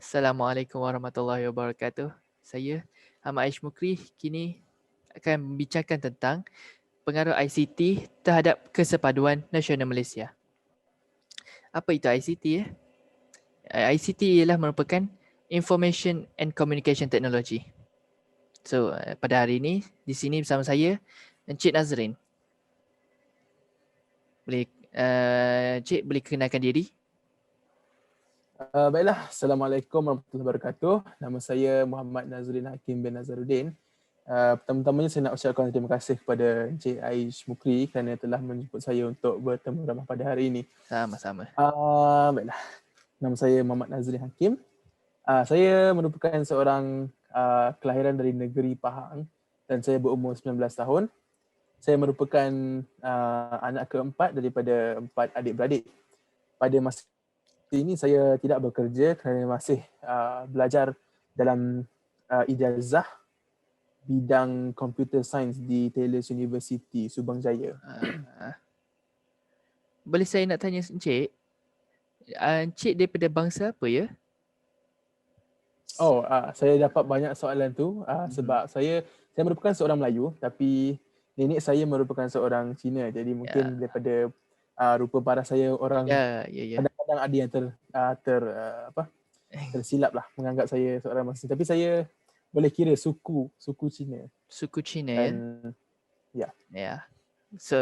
Assalamualaikum warahmatullahi wabarakatuh. Saya Ahmad Aish Mukri kini akan membincangkan tentang pengaruh ICT terhadap kesepaduan nasional Malaysia. Apa itu ICT ya? ICT ialah merupakan Information and Communication Technology. So, pada hari ini di sini bersama saya Encik Nazrin. Encik boleh kenalkan diri? Baiklah, Assalamualaikum warahmatullahi wabarakatuh. Nama saya Muhammad Nazrin Hakim bin Nazaruddin. Pertama-tamanya saya nak ucapkan terima kasih kepada Encik Aish Mukri kerana telah menjemput saya untuk bertemu ramah pada hari ini. Sama-sama. Baiklah, nama saya Muhammad Nazrin Hakim. Saya merupakan seorang kelahiran dari negeri Pahang dan saya berumur 19 tahun. Saya merupakan anak keempat daripada 4 adik-beradik. Pada masa ini saya tidak bekerja kerana masih belajar dalam ijazah bidang Computer Science di Taylor's University, Subang Jaya. Boleh saya nak tanya Encik? Encik daripada bangsa apa ya? Saya dapat banyak soalan tu sebab saya merupakan seorang Melayu tapi nenek saya merupakan seorang Cina. Jadi mungkin daripada rupa paras saya orang kadang-kadang ada yang tersilap lah menganggap saya seorang Muslim. Tapi saya boleh kira suku Cina. Suku Cina ya. Ya. So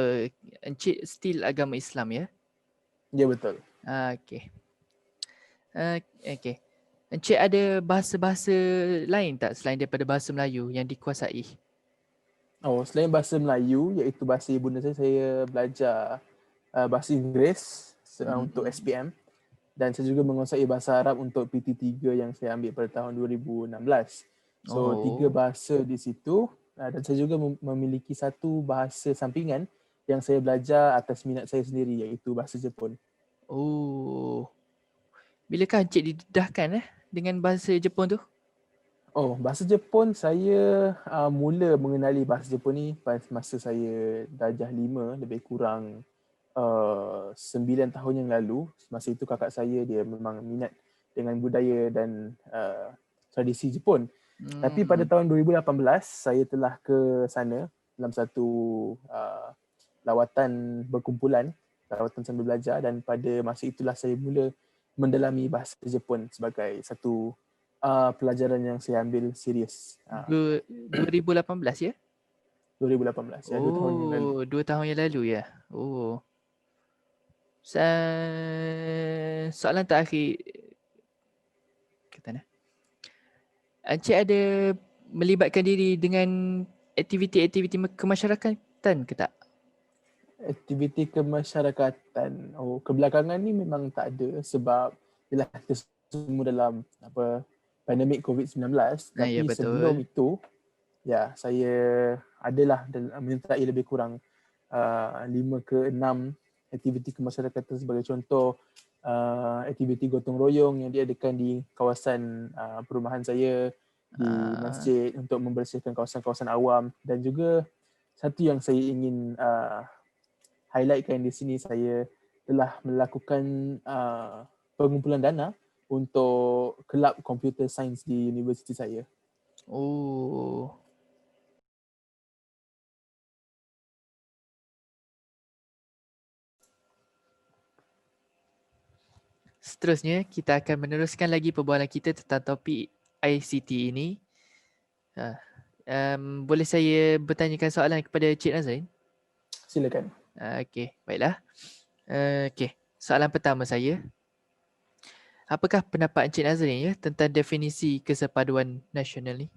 Encik still agama Islam ya? Ya betul. Okey. Okey. Encik ada bahasa-bahasa lain tak selain daripada bahasa Melayu yang dikuasai? Selain bahasa Melayu iaitu bahasa ibunda saya belajar bahasa Inggeris untuk SPM dan saya juga menguasai bahasa Arab untuk PT3 yang saya ambil pada tahun 2016. So 3 bahasa di situ dan saya juga memiliki satu bahasa sampingan yang saya belajar atas minat saya sendiri iaitu bahasa Jepun. Bilakah Encik didedahkan dengan bahasa Jepun tu? Bahasa Jepun saya mula mengenali bahasa Jepun ni pada masa saya darjah 5 lebih kurang 9 tahun yang lalu. Masa itu kakak saya dia memang minat dengan budaya dan tradisi Jepun. Tapi pada tahun 2018 saya telah ke sana dalam satu lawatan berkumpulan, lawatan sambil belajar dan pada masa itulah saya mula mendalami bahasa Jepun sebagai satu pelajaran yang saya ambil serius. 2018 ya? 2018 ya, 2 tahun yang lalu. 2 tahun yang lalu ya. Soalan terakhir. Encik ada melibatkan diri dengan aktiviti-aktiviti kemasyarakatan ke tak? Aktiviti kemasyarakatan. Kebelakangan ni memang tak ada sebab ialah kita semua dalam pandemik COVID-19. Tapi sebelum itu saya adalah menyertai lebih kurang 5 ke 6 aktiviti kemasyarakatan sebagai contoh aktiviti gotong royong yang diadakan di kawasan perumahan saya di masjid untuk membersihkan kawasan-kawasan awam dan juga satu yang saya ingin highlightkan di sini, saya telah melakukan pengumpulan dana untuk kelab computer science di universiti saya. Seterusnya, kita akan meneruskan lagi perbualan kita tentang topik ICT ini. Boleh saya bertanyakan soalan kepada Cik Nazrin? Silakan. Okey, baiklah. Soalan pertama saya. Apakah pendapat Encik Nazrin tentang definisi kesepaduan nasional ni?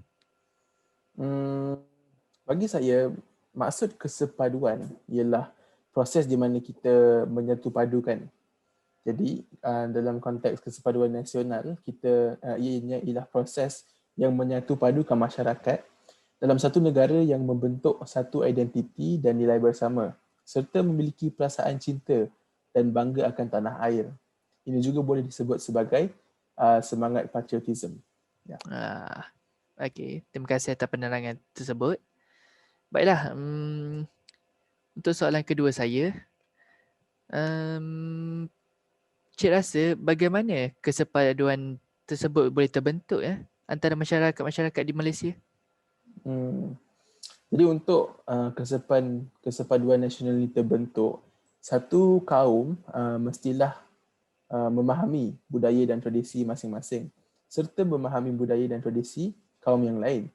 Bagi saya, maksud kesepaduan ialah proses di mana kita menyatu padukan. Jadi dalam konteks kesepaduan nasional, ianya ialah proses yang menyatu padukan masyarakat dalam satu negara yang membentuk satu identiti dan nilai bersama serta memiliki perasaan cinta dan bangga akan tanah air. Ini juga boleh disebut sebagai semangat patriotism. Okey, terima kasih atas penerangan tersebut. Baiklah, untuk soalan kedua saya, Cik rasa bagaimana kesepaduan tersebut boleh terbentuk antara masyarakat-masyarakat di Malaysia? Jadi untuk kesepaduan nasional ini terbentuk, satu kaum mestilah memahami budaya dan tradisi masing-masing serta memahami budaya dan tradisi kaum yang lain.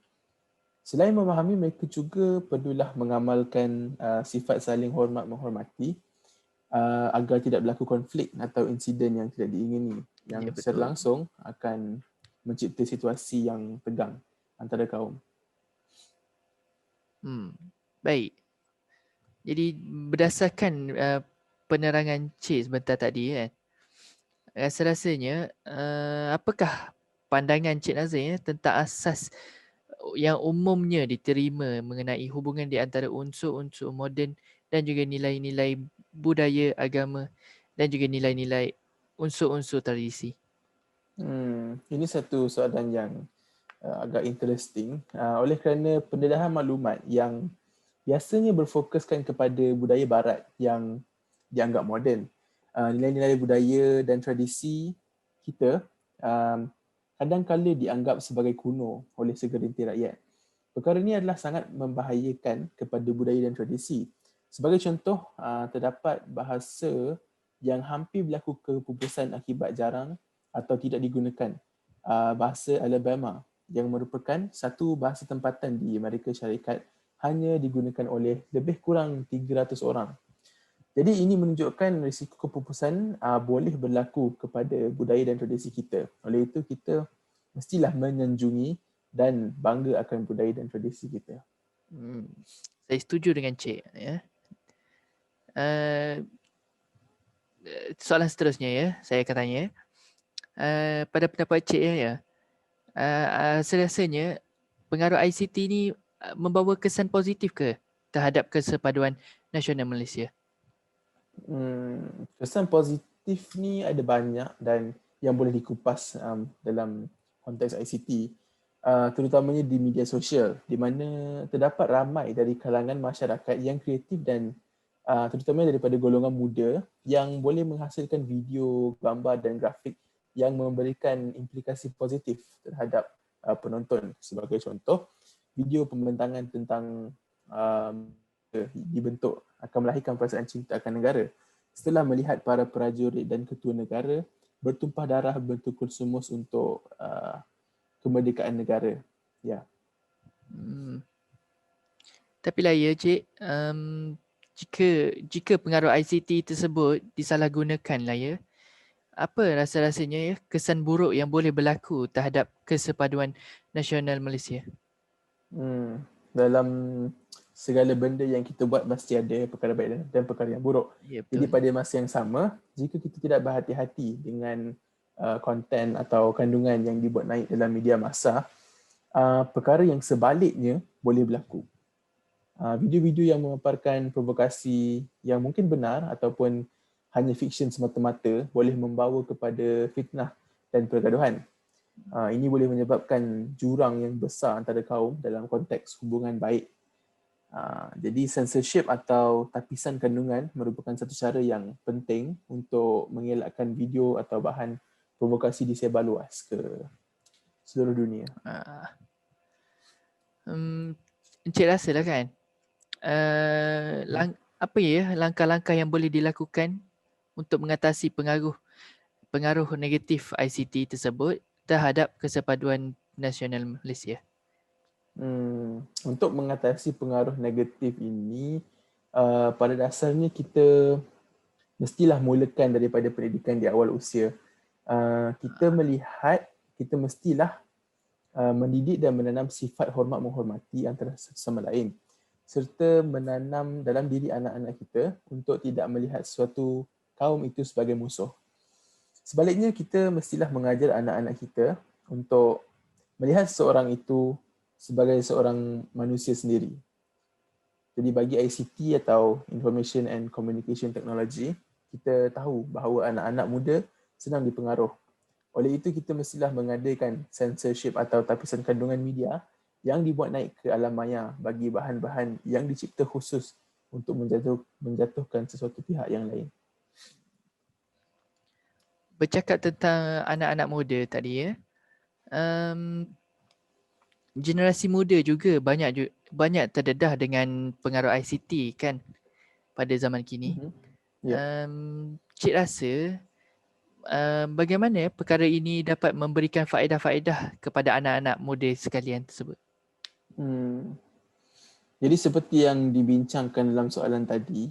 Selain memahami, mereka juga perlulah mengamalkan sifat saling hormat menghormati agar tidak berlaku konflik atau insiden yang tidak diingini yang secara langsung akan mencipta situasi yang tegang antara kaum. Baik. Jadi berdasarkan penerangan Cik sebentar tadi kan, rasa-rasanya apakah pandangan Cik Nazir tentang asas yang umumnya diterima mengenai hubungan di antara unsur-unsur moden dan juga nilai-nilai budaya, agama dan juga nilai-nilai unsur-unsur tradisi? Ini satu soalan yang agak interesting oleh kerana pendedahan maklumat yang biasanya berfokuskan kepada budaya barat yang dianggap moden. Nilai-nilai budaya dan tradisi kita kadang-kala dianggap sebagai kuno oleh segelintir rakyat. Perkara ini adalah sangat membahayakan kepada budaya dan tradisi. Sebagai contoh, terdapat bahasa yang hampir berlaku kepupusan akibat jarang atau tidak digunakan. Bahasa Alabama yang merupakan satu bahasa tempatan di Amerika Syarikat hanya digunakan oleh lebih kurang 300 orang. Jadi ini menunjukkan risiko kepupusan boleh berlaku kepada budaya dan tradisi kita. Oleh itu kita mestilah menyanjungi dan bangga akan budaya dan tradisi kita. Saya setuju dengan Cik. Soalan seterusnya saya akan tanya. Pada pendapat Cik serasanya pengaruh ICT ni membawa kesan positif ke terhadap kesepaduan nasional Malaysia? Kesan positif ni ada banyak dan yang boleh dikupas dalam konteks ICT, terutamanya di media sosial di mana terdapat ramai dari kalangan masyarakat yang kreatif dan terutamanya daripada golongan muda yang boleh menghasilkan video, gambar dan grafik yang memberikan implikasi positif terhadap penonton. Sebagai contoh, video pembentangan tentang dibentuk akan melahirkan perasaan cinta akan negara setelah melihat para prajurit dan ketua negara bertumpah darah bertukar sumus untuk kemerdekaan negara. Ya. Tapi lah Cik, jika pengaruh ICT tersebut disalahgunakan lah apa rasa-rasanya kesan buruk yang boleh berlaku terhadap kesepaduan nasional Malaysia? Dalam segala benda yang kita buat mesti ada perkara baik dan perkara yang buruk. Ya, jadi pada masa yang sama, jika kita tidak berhati-hati dengan konten atau kandungan yang dibuat naik dalam media massa, perkara yang sebaliknya boleh berlaku. Video-video yang memaparkan provokasi yang mungkin benar ataupun hanya fiksyen semata-mata boleh membawa kepada fitnah dan pergaduhan. Ini boleh menyebabkan jurang yang besar antara kaum dalam konteks hubungan baik. Jadi censorship atau tapisan kandungan merupakan satu cara yang penting untuk mengelakkan video atau bahan provokasi disebar luas ke seluruh dunia. Encik rasa lah kan, apa langkah-langkah yang boleh dilakukan untuk mengatasi pengaruh negatif ICT tersebut terhadap kesepaduan nasional Malaysia? Untuk mengatasi pengaruh negatif ini, pada dasarnya kita mestilah mulakan daripada pendidikan di awal usia. Kita melihat, kita mestilah mendidik dan menanam sifat hormat menghormati antara sesama lain serta menanam dalam diri anak-anak kita untuk tidak melihat suatu kaum itu sebagai musuh. Sebaliknya, kita mestilah mengajar anak-anak kita untuk melihat seorang itu sebagai seorang manusia sendiri. Jadi bagi ICT atau Information and Communication Technology, kita tahu bahawa anak-anak muda senang dipengaruh. Oleh itu, kita mestilah mengadakan censorship atau tapisan kandungan media yang dibuat naik ke alam maya bagi bahan-bahan yang dicipta khusus untuk menjatuhkan sesuatu pihak yang lain. Bercakap tentang anak-anak muda tadi Generasi muda juga banyak terdedah dengan pengaruh ICT kan pada zaman kini. Ya. Cik rasa bagaimana perkara ini dapat memberikan faedah-faedah kepada anak-anak muda sekalian tersebut? Jadi seperti yang dibincangkan dalam soalan tadi,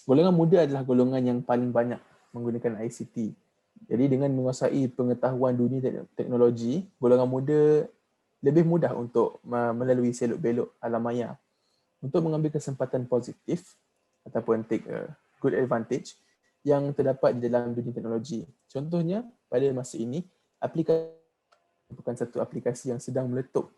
golongan muda adalah golongan yang paling banyak menggunakan ICT. Jadi dengan menguasai pengetahuan dunia teknologi, golongan muda lebih mudah untuk melalui selok-belok alam maya untuk mengambil kesempatan positif ataupun take a good advantage yang terdapat di dalam dunia teknologi. Contohnya, pada masa ini, aplikasi bukan satu aplikasi yang sedang meletup.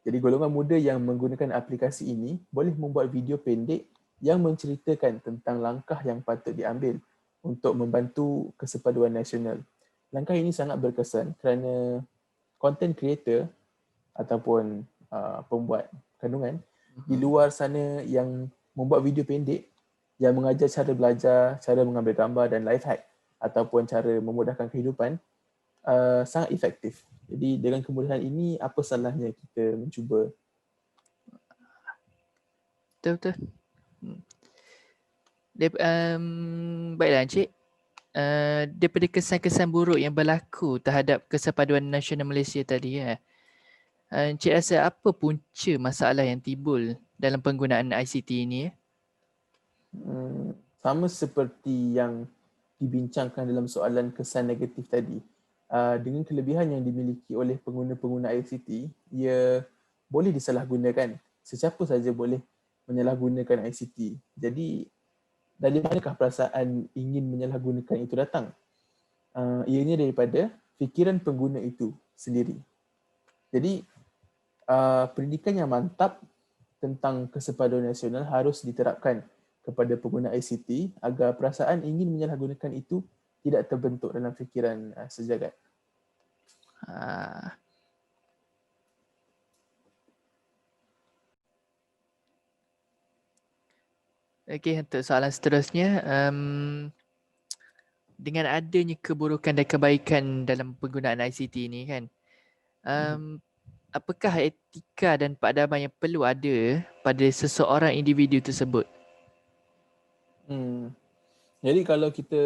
Jadi golongan muda yang menggunakan aplikasi ini boleh membuat video pendek yang menceritakan tentang langkah yang patut diambil untuk membantu kesepaduan nasional. Langkah ini sangat berkesan kerana content creator ataupun pembuat kandungan di luar sana yang membuat video pendek yang mengajar cara belajar, cara mengambil gambar dan life hack ataupun cara memudahkan kehidupan sangat efektif. Jadi dengan kemudahan ini, apa salahnya kita mencuba? Betul-betul. Baiklah Encik. Daripada kesan-kesan buruk yang berlaku terhadap kesepaduan nasional Malaysia tadi, Encik rasa apa punca masalah yang timbul dalam penggunaan ICT ini? Sama seperti yang dibincangkan dalam soalan kesan negatif tadi. Dengan kelebihan yang dimiliki oleh pengguna-pengguna ICT, ia boleh disalahgunakan. Sesiapa saja boleh menyalahgunakan ICT. Jadi, dari manakah perasaan ingin menyalahgunakan itu datang? Ianya daripada fikiran pengguna itu sendiri. Jadi, pendidikan yang mantap tentang kesepaduan nasional harus diterapkan kepada pengguna ICT agar perasaan ingin menyalahgunakan itu tidak terbentuk dalam fikiran sejagat. Okey, untuk soalan seterusnya, dengan adanya keburukan dan kebaikan dalam penggunaan ICT ini kan, apakah etika dan padaban yang perlu ada pada seseorang individu tersebut? Jadi kalau kita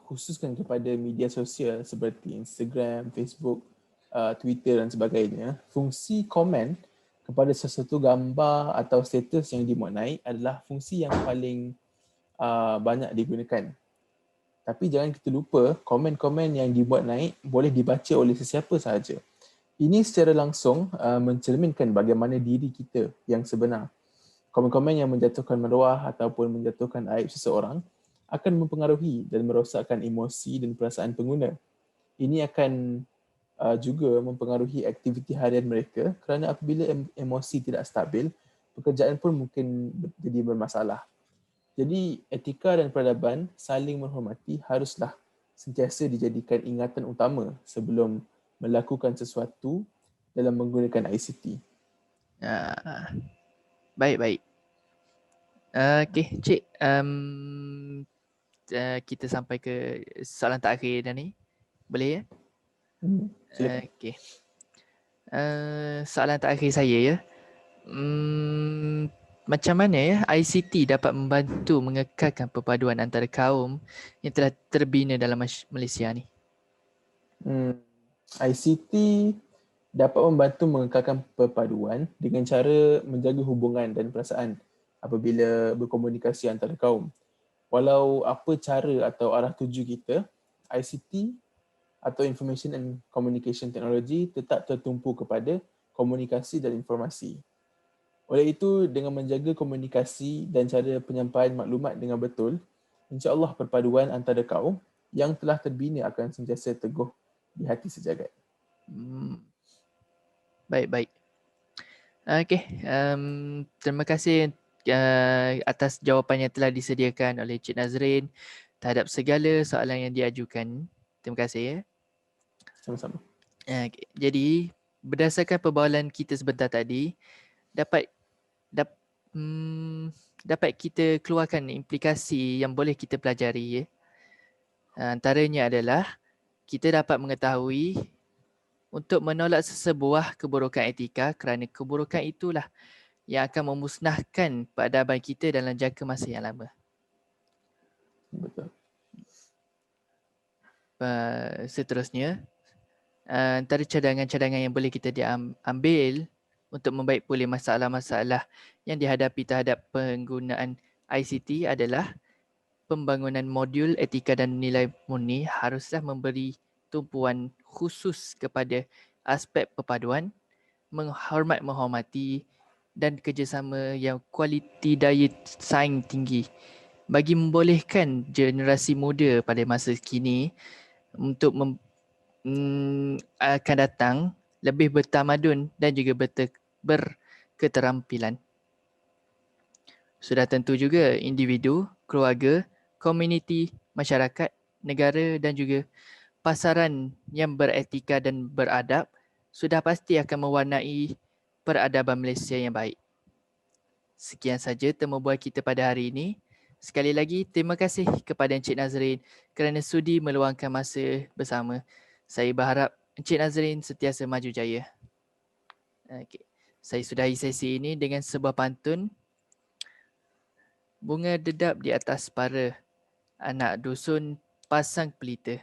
khususkan kepada media sosial seperti Instagram, Facebook, Twitter dan sebagainya, fungsi komen kepada sesuatu gambar atau status yang dimuat naik adalah fungsi yang paling banyak digunakan. Tapi jangan kita lupa, komen-komen yang dibuat naik boleh dibaca oleh sesiapa sahaja. Ini secara langsung mencerminkan bagaimana diri kita yang sebenar. Komen-komen yang menjatuhkan maruah ataupun menjatuhkan aib seseorang akan mempengaruhi dan merosakkan emosi dan perasaan pengguna. Ini akan juga mempengaruhi aktiviti harian mereka kerana apabila emosi tidak stabil, pekerjaan pun mungkin jadi bermasalah. Jadi etika dan peradaban saling menghormati haruslah sentiasa dijadikan ingatan utama sebelum melakukan sesuatu dalam menggunakan ICT. Baik. Okey, Cik. Kita sampai ke soalan terakhir dah ni. Boleh ya? Silakan. Okey. Soalan terakhir saya ya. Macam mana ya ICT dapat membantu mengekalkan perpaduan antara kaum yang telah terbina dalam Malaysia ni? ICT dapat membantu mengekalkan perpaduan dengan cara menjaga hubungan dan perasaan apabila berkomunikasi antara kaum. Walau apa cara atau arah tuju kita, ICT atau Information and Communication Technology tetap tertumpu kepada komunikasi dan informasi. Oleh itu, dengan menjaga komunikasi dan cara penyampaian maklumat dengan betul, insya-Allah perpaduan antara kaum yang telah terbina akan sentiasa teguh di hati sejagat. Baik. Okey, terima kasih atas jawapan yang telah disediakan oleh Cik Nazrin terhadap segala soalan yang diajukan. Terima kasih ya. Sama-sama. Okay. Jadi, berdasarkan perbualan kita sebentar tadi, dapat kita keluarkan implikasi yang boleh kita pelajari ya. Antaranya adalah kita dapat mengetahui untuk menolak sesebuah keburukan etika kerana keburukan itulah yang akan memusnahkan peradaban kita dalam jangka masa yang lama. Betul. Seterusnya, antara cadangan-cadangan yang boleh kita diambil untuk membaik pulih masalah-masalah yang dihadapi terhadap penggunaan ICT adalah pembangunan modul etika dan nilai murni haruslah memberi tumpuan khusus kepada aspek perpaduan, menghormati dan kerjasama yang kualiti daya saing tinggi bagi membolehkan generasi muda pada masa kini untuk akan datang lebih bertamadun dan juga berketerampilan. Sudah tentu juga individu, keluarga, komuniti, masyarakat, negara dan juga pasaran yang beretika dan beradab sudah pasti akan mewarnai peradaban Malaysia yang baik. Sekian saja temu bual kita pada hari ini. Sekali lagi, terima kasih kepada Encik Nazrin kerana sudi meluangkan masa bersama. Saya berharap Encik Nazrin sentiasa maju jaya. Okay. Saya sudahi sesi ini dengan sebuah pantun. Bunga dedap di atas para, anak dusun pasang pelita.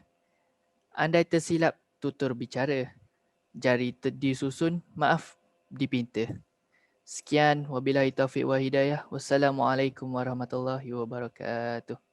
Andai tersilap tutur bicara, jari disusun, maaf dipinta. Sekian, wabillahi taufiq wa hidayah. Wassalamualaikum warahmatullahi wabarakatuh.